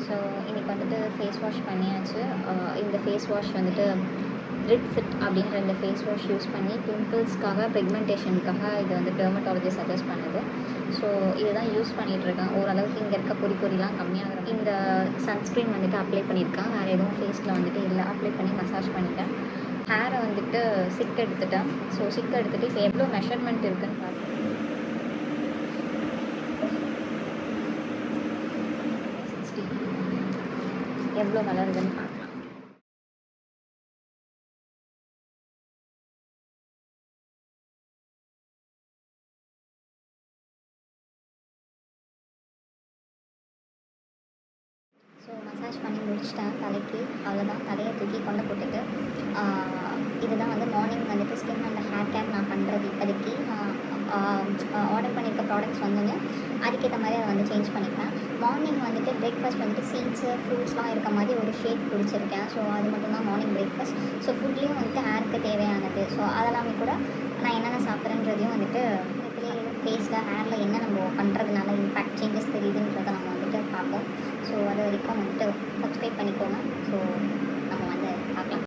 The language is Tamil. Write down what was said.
ஸோ இன்றைக்கி வந்துட்டு ஃபேஸ் வாஷ் பண்ணியாச்சு. இந்த ஃபேஸ் வாஷ் வந்துட்டு ரிட் ஃபிட் அப்படின்ற இந்த ஃபேஸ் வாஷ் யூஸ் பண்ணி பிம்பிள்ஸ்க்காக, பிக்மெண்டேஷனுக்காக இது வந்து டெர்மட்டாலஜி சஜஸ்ட் பண்ணுது. ஸோ இதுதான் யூஸ் பண்ணிகிட்ருக்கேன். ஓரளவுக்கு இங்கே இருக்க பொறிலாம் கம்மியாகிற இந்த சன்ஸ்க்ரீன் வந்துட்டு அப்ளை பண்ணியிருக்கேன். வேறு எதுவும் ஃபேஸில் வந்துட்டு இல்லை. அப்ளை பண்ணி மசாஜ் பண்ணிட்டேன். ஹேரை வந்துட்டு சிக் எடுத்துட்டேன். ஸோ சிக் எடுத்துகிட்டு இப்போ எவ்வளோ மெஷர்மெண்ட் இருக்குதுன்னு பார்த்து 60 எவ்வளோ வளருதுன்னு பார்க்கலாம். ஸோ மசாஜ் பண்ணி முடிச்சிட்டேன் தலைக்கு. அவ்வளோதான், தலையை தூக்கி கொண்டு போட்டுட்டு இதுதான் வந்து மார்னிங் வந்துட்டு ஸ்கின் அண்ட் ஹேர் கேர் நான் பண்ணுறது. இப்போதைக்கு ஆர்டர் பண்ணியிருக்க ப்ராடக்ட்ஸ் வந்தோடனே அதுக்கேற்ற மாதிரி அதை வந்து சேஞ்ச் பண்ணிப்பேன். மார்னிங் வந்துட்டு பிரேக்ஃபாஸ்ட் வந்துட்டு சீட்ஸு, ஃப்ரூட்ஸ்லாம் இருக்க மாதிரி ஒரு ஷேக் குடிச்சிருக்கேன். ஸோ அது மட்டும்தான் மார்னிங் பிரேக்ஃபாஸ்ட். ஸோ ஃபுட்லேயும் வந்துட்டு ஹேருக்கு தேவையானது. ஸோ அதெல்லாமே கூட நான் என்னென்ன சாப்பிட்றேன்றதையும் வந்துட்டு ஃபேஸில், ஹேரில் என்ன நம்ம பண்ணுறதுனால இம்பேக்ட் சேஞ்சஸ் தெரியுதுன்றதை நம்ம வந்துட்டு பார்ப்போம். ஸோ அது வரைக்கும் வந்துட்டு சப்ஸ்கிரைப் பண்ணிக்கோங்க. ஸோ